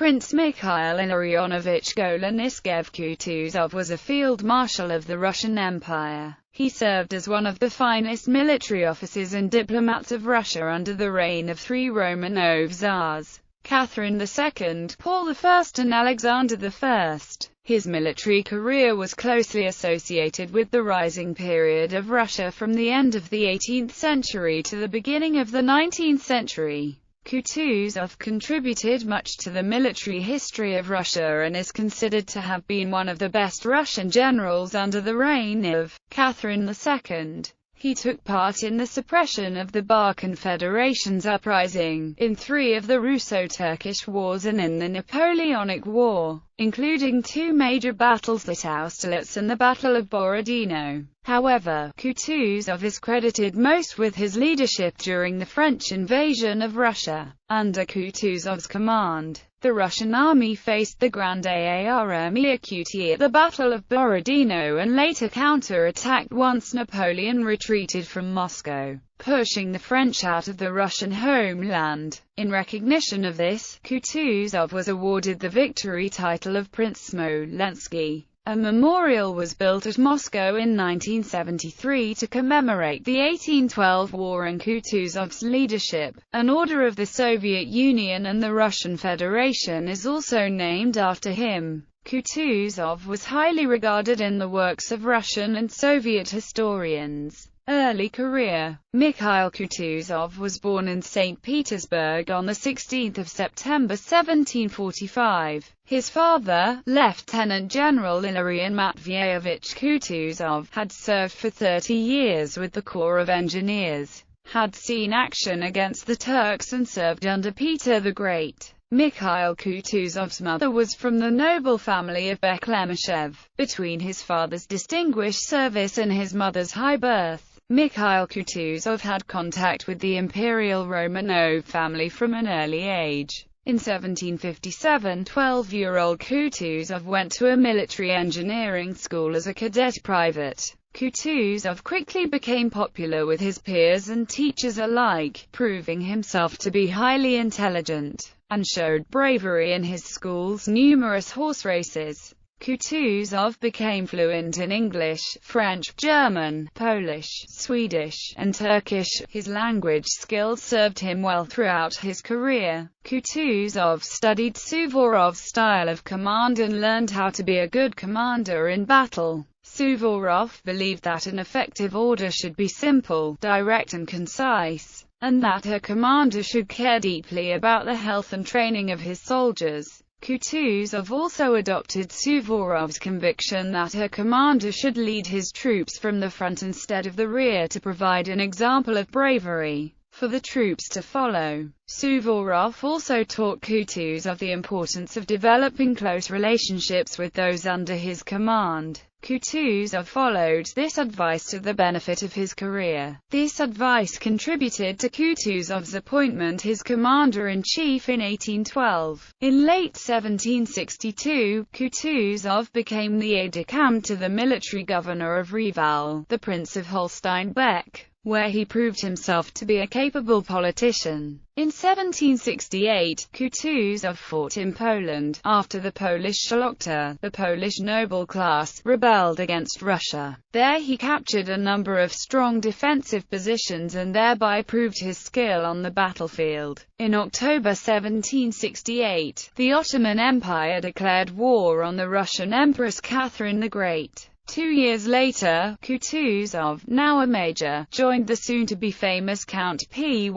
Prince Mikhail Illarionovich Golenischev Kutuzov was a field marshal of the Russian Empire. He served as one of the finest military officers and diplomats of Russia under the reign of three Romanov Tsars, Catherine II, Paul I and Alexander I. His military career was closely associated with the rising period of Russia from the end of the 18th century to the beginning of the 19th century. Kutuzov contributed much to the military history of Russia and is considered to have been one of the best Russian generals under the reign of Catherine II. He took part in the suppression of the Bar Confederation's uprising, in three of the Russo-Turkish Wars and in the Napoleonic War, including two major battles at Austerlitz and the Battle of Borodino. However, Kutuzov is credited most with his leadership during the French invasion of Russia. Under Kutuzov's command, the Russian army faced the Grande Armée at the Battle of Borodino and later counter-attacked once Napoleon retreated from Moscow, pushing the French out of the Russian homeland. In recognition of this, Kutuzov was awarded the victory title of Prince Smolensky. A memorial was built at Moscow in 1973 to commemorate the 1812 war and Kutuzov's leadership. An Order of the Soviet Union and the Russian Federation is also named after him. Kutuzov was highly regarded in the works of Russian and Soviet historians. Early career. Mikhail Kutuzov was born in St. Petersburg on 16 September 1745. His father, Lieutenant General Ilarion Matveyevich Kutuzov, had served for 30 years with the Corps of Engineers, had seen action against the Turks and served under Peter the Great. Mikhail Kutuzov's mother was from the noble family of Beklemishev. Between his father's distinguished service and his mother's high birth, Mikhail Kutuzov had contact with the Imperial Romanov family from an early age. In 1757, 12-year-old Kutuzov went to a military engineering school as a cadet private. Kutuzov quickly became popular with his peers and teachers alike, proving himself to be highly intelligent, and showed bravery in his school's numerous horse races. Kutuzov became fluent in English, French, German, Polish, Swedish, and Turkish. His language skills served him well throughout his career. Kutuzov studied Suvorov's style of command and learned how to be a good commander in battle. Suvorov believed that an effective order should be simple, direct and concise, and that a commander should care deeply about the health and training of his soldiers. Kutuzov also adopted Suvorov's conviction that a commander should lead his troops from the front instead of the rear to provide an example of bravery for the troops to follow. Suvorov also taught Kutuzov the importance of developing close relationships with those under his command. Kutuzov followed this advice to the benefit of his career. This advice contributed to Kutuzov's appointment as commander-in-chief in 1812. In late 1762, Kutuzov became the aide-de-camp to the military governor of Reval, the Prince of Holstein-Beck, where he proved himself to be a capable politician. In 1768, Kutuzov fought in Poland, after the Polish Szlachta, the Polish noble class, rebelled against Russia. There he captured a number of strong defensive positions and thereby proved his skill on the battlefield. In October 1768, the Ottoman Empire declared war on the Russian Empress Catherine the Great. 2 years later, Kutuzov, now a major, joined the soon-to-be famous Count Pyotr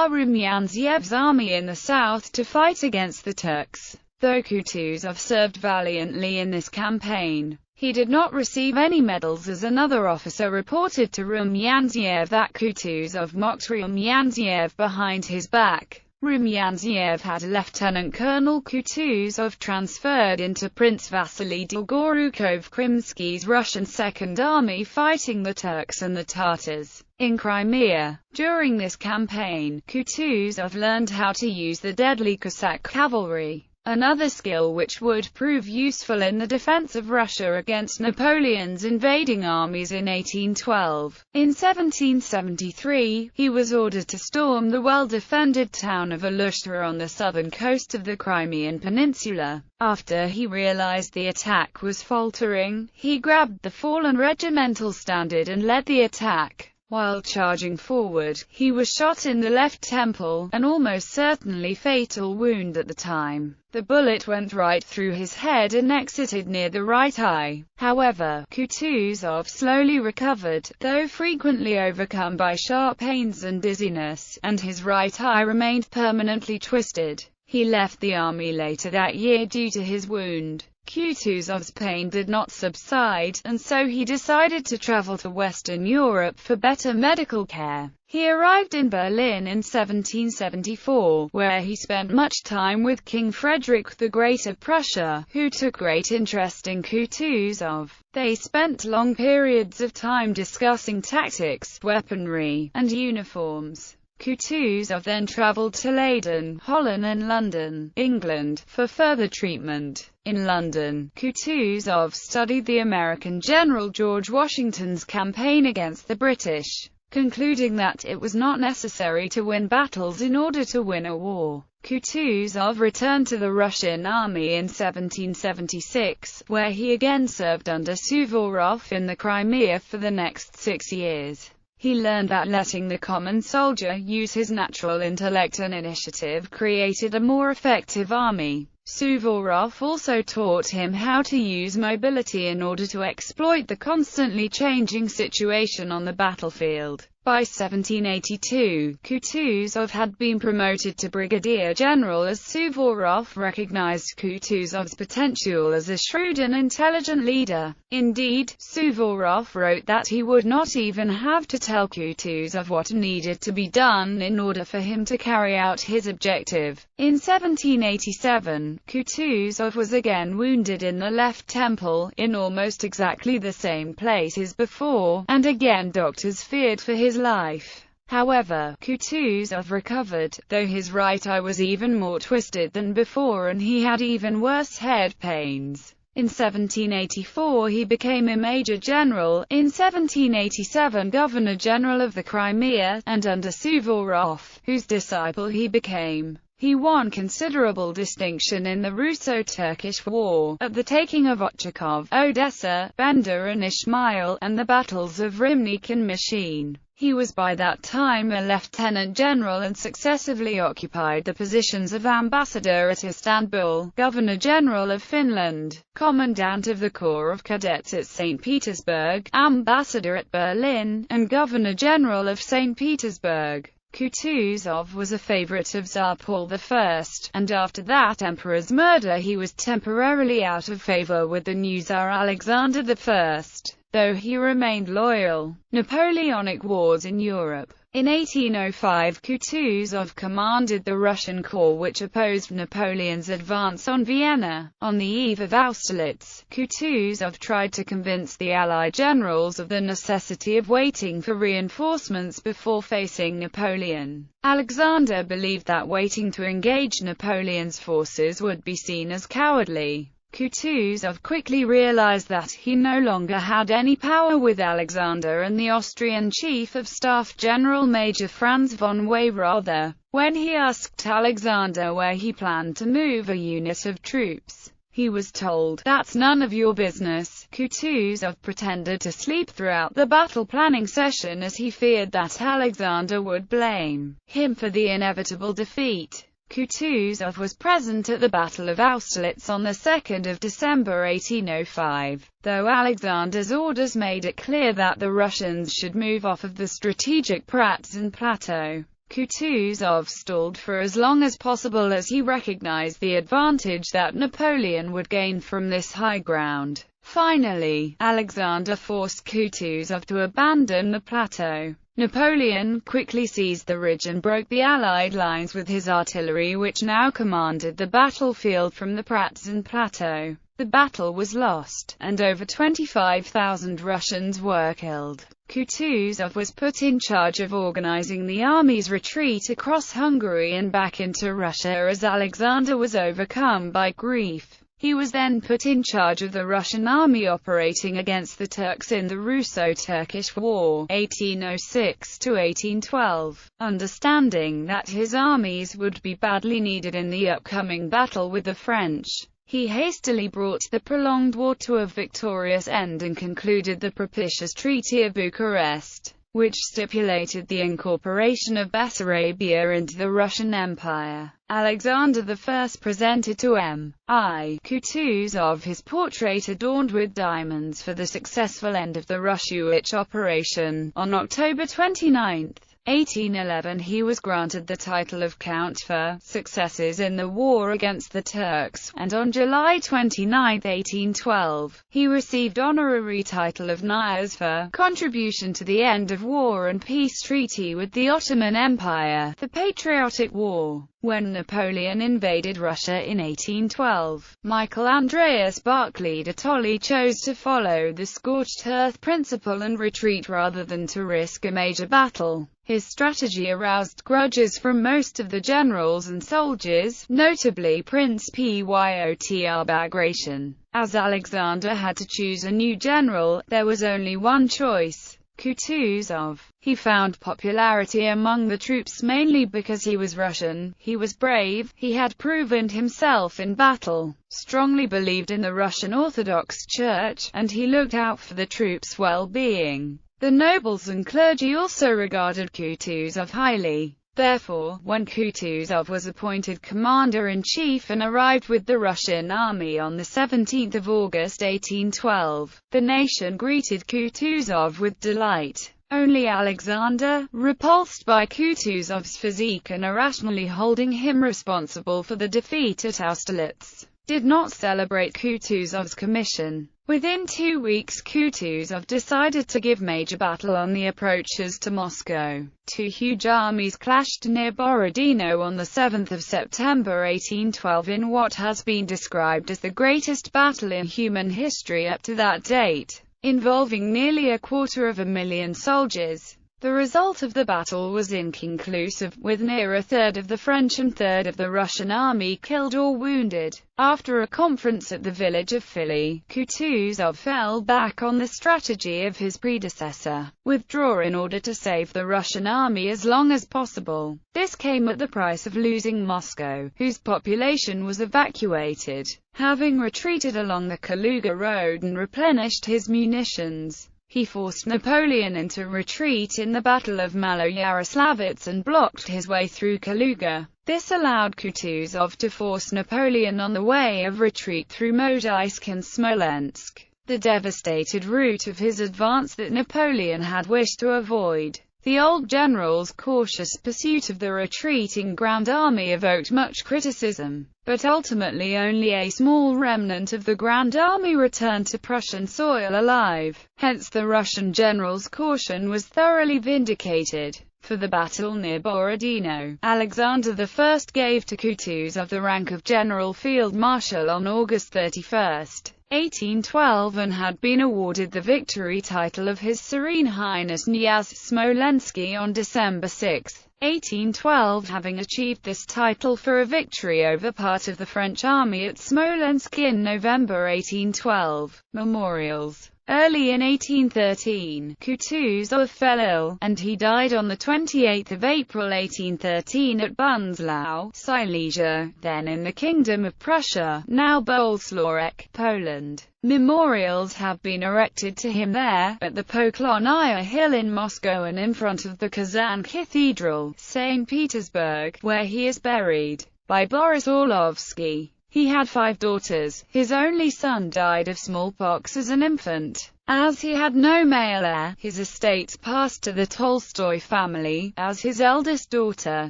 Rumyanzev's army in the south to fight against the Turks. Though Kutuzov served valiantly in this campaign, he did not receive any medals, as another officer reported to Rumyanzev that Kutuzov mocked Rumyanzev behind his back. Rumyanzev had Lieutenant Colonel Kutuzov transferred into Prince Vasily Dolgorukov-Krimsky's Russian Second Army fighting the Turks and the Tatars in Crimea. During this campaign, Kutuzov learned how to use the deadly Cossack cavalry. another skill which would prove useful in the defense of Russia against Napoleon's invading armies in 1812. In 1773, he was ordered to storm the well-defended town of Alushta on the southern coast of the Crimean Peninsula. After he realized the attack was faltering, he grabbed the fallen regimental standard and led the attack. While charging forward, he was shot in the left temple, an almost certainly fatal wound at the time. The bullet went right through his head and exited near the right eye. However, Kutuzov slowly recovered, though frequently overcome by sharp pains and dizziness, and his right eye remained permanently twisted. He left the army later that year due to his wound. Kutuzov's pain did not subside, and so he decided to travel to Western Europe for better medical care. He arrived in Berlin in 1774, where he spent much time with King Frederick the Great of Prussia, who took great interest in Kutuzov. They spent long periods of time discussing tactics, weaponry, and uniforms. Kutuzov then traveled to Leiden, Holland and London, England, for further treatment. In London, Kutuzov studied the American General George Washington's campaign against the British, concluding that it was not necessary to win battles in order to win a war. Kutuzov returned to the Russian army in 1776, where he again served under Suvorov in the Crimea for the next 6 years. He learned that letting the common soldier use his natural intellect and initiative created a more effective army. Suvorov also taught him how to use mobility in order to exploit the constantly changing situation on the battlefield. By 1782, Kutuzov had been promoted to brigadier general as Suvorov recognized Kutuzov's potential as a shrewd and intelligent leader. Indeed, Suvorov wrote that he would not even have to tell Kutuzov what needed to be done in order for him to carry out his objective. In 1787, Kutuzov was again wounded in the left temple, in almost exactly the same place as before, and again doctors feared for his life. However, Kutuzov recovered, though his right eye was even more twisted than before and he had even worse head pains. In 1784 he became a major general, in 1787 governor-general of the Crimea, and under Suvorov, whose disciple he became, he won considerable distinction in the Russo-Turkish War, at the taking of Ochakov, Odessa, Bender and Ishmael, and the battles of Rimnik and Machine. He was by that time a lieutenant general and successively occupied the positions of ambassador at Istanbul, governor-general of Finland, commandant of the Corps of Cadets at St. Petersburg, ambassador at Berlin, and governor-general of St. Petersburg. Kutuzov was a favorite of Tsar Paul I, and after that emperor's murder he was temporarily out of favor with the new Tsar Alexander I, though he remained loyal. Napoleonic Wars in Europe. In 1805 Kutuzov commanded the Russian corps which opposed Napoleon's advance on Vienna. On the eve of Austerlitz, Kutuzov tried to convince the Allied generals of the necessity of waiting for reinforcements before facing Napoleon. Alexander believed that waiting to engage Napoleon's forces would be seen as cowardly. Kutuzov quickly realized that he no longer had any power with Alexander and the Austrian Chief of Staff General Major Franz von Weyrother. When he asked Alexander where he planned to move a unit of troops, he was told, "That's none of your business." Kutuzov pretended to sleep throughout the battle planning session as he feared that Alexander would blame him for the inevitable defeat. Kutuzov was present at the Battle of Austerlitz on the 2nd of December 1805, though Alexander's orders made it clear that the Russians should move off of the strategic Pratzen Plateau. Kutuzov stalled for as long as possible as he recognized the advantage that Napoleon would gain from this high ground. Finally, Alexander forced Kutuzov to abandon the plateau. Napoleon quickly seized the ridge and broke the Allied lines with his artillery, which now commanded the battlefield from the Pratzen Plateau. The battle was lost, and over 25,000 Russians were killed. Kutuzov was put in charge of organizing the army's retreat across Hungary and back into Russia as Alexander was overcome by grief. He was then put in charge of the Russian army operating against the Turks in the Russo-Turkish War, 1806–1812. Understanding that his armies would be badly needed in the upcoming battle with the French, he hastily brought the prolonged war to a victorious end and concluded the propitious Treaty of Bucharest, which stipulated the incorporation of Bessarabia into the Russian Empire. Alexander I presented to M.I. Kutuzov his portrait adorned with diamonds for the successful end of the Russiewicz operation. On October 29, 1811 he was granted the title of Count for successes in the war against the Turks, and on July 29, 1812, he received honorary title of Kniaz for contribution to the end of war and peace treaty with the Ottoman Empire, the Patriotic War. When Napoleon invaded Russia in 1812, Michael Andreas Barclay de Tolly chose to follow the scorched earth principle and retreat rather than to risk a major battle. His strategy aroused grudges from most of the generals and soldiers, notably Prince Pyotr Bagration. As Alexander had to choose a new general, there was only one choice: Kutuzov. He found popularity among the troops mainly because he was Russian, he was brave, he had proven himself in battle, strongly believed in the Russian Orthodox Church, and he looked out for the troops' well-being. The nobles and clergy also regarded Kutuzov highly. Therefore, when Kutuzov was appointed commander-in-chief and arrived with the Russian army on 17 August 1812, the nation greeted Kutuzov with delight. Only Alexander, repulsed by Kutuzov's physique and irrationally holding him responsible for the defeat at Austerlitz, did not celebrate Kutuzov's commission. Within 2 weeks Kutuzov decided to give major battle on the approaches to Moscow. Two huge armies clashed near Borodino on 7 September 1812 in what has been described as the greatest battle in human history up to that date, involving nearly 250,000 soldiers. The result of the battle was inconclusive, with near a third of the French and third of the Russian army killed or wounded. After a conference at the village of Philly, Kutuzov fell back on the strategy of his predecessor: withdraw in order to save the Russian army as long as possible. This came at the price of losing Moscow, whose population was evacuated. Having retreated along the Kaluga road and replenished his munitions, he forced Napoleon into retreat in the Battle of Maloyaroslavets and blocked his way through Kaluga. This allowed Kutuzov to force Napoleon on the way of retreat through Mozhaysk and Smolensk, the devastated route of his advance that Napoleon had wished to avoid. The old general's cautious pursuit of the retreating Grand Army evoked much criticism, but ultimately only a small remnant of the Grand Army returned to Prussian soil alive. Hence the Russian general's caution was thoroughly vindicated. For the battle near Borodino, Alexander I gave to Kutuzov the rank of General Field Marshal on August 31, 1812, and had been awarded the victory title of His Serene Highness Knyaz Smolensky on December 6, 1812, having achieved this title for a victory over part of the French army at Smolensk in November 1812. Memorials. Early in 1813, Kutuzov fell ill, and he died on 28 April 1813 at Bunzlau, Silesia, then in the Kingdom of Prussia, now Bolesławiec, Poland. Memorials have been erected to him there, at the Poklonaya Hill in Moscow and in front of the Kazan Cathedral, St. Petersburg, where he is buried. By Boris Orlovsky. He had 5 daughters. His only son died of smallpox as an infant. As he had no male heir, his estates passed to the Tolstoy family, as his eldest daughter,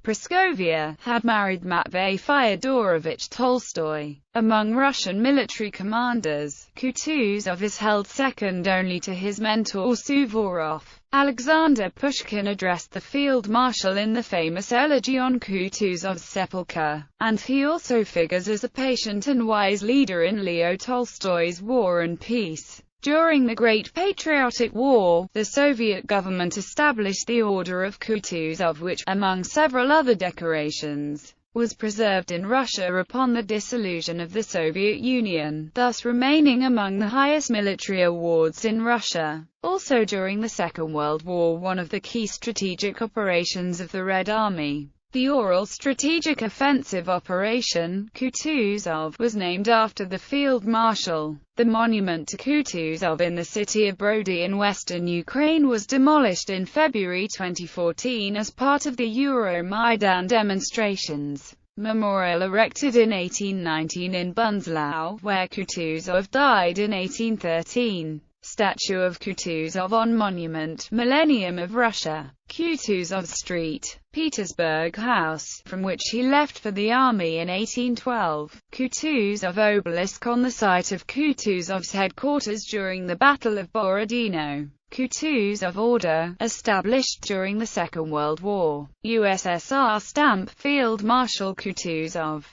Praskovia, had married Matvey Fyodorovich Tolstoy. Among Russian military commanders, Kutuzov is held second only to his mentor Suvorov. Alexander Pushkin addressed the field marshal in the famous elegy on Kutuzov's sepulchre, and he also figures as a patient and wise leader in Leo Tolstoy's War and Peace. During the Great Patriotic War, the Soviet government established the Order of Kutuzov, which, among several other decorations, was preserved in Russia upon the dissolution of the Soviet Union, thus remaining among the highest military awards in Russia. Also during the Second World War, one of the key strategic operations of the Red Army, the Ural Strategic Offensive Operation, Kutuzov, was named after the field marshal. The monument to Kutuzov in the city of Brody in western Ukraine was demolished in February 2014 as part of the Euromaidan demonstrations. Memorial erected in 1819 in Bunzlau, where Kutuzov died in 1813. Statue of Kutuzov on Monument, Millennium of Russia. Kutuzov Street, Petersburg House, from which he left for the army in 1812. Kutuzov Obelisk on the site of Kutuzov's headquarters during the Battle of Borodino. Kutuzov Order, established during the Second World War. USSR stamp, Field Marshal Kutuzov.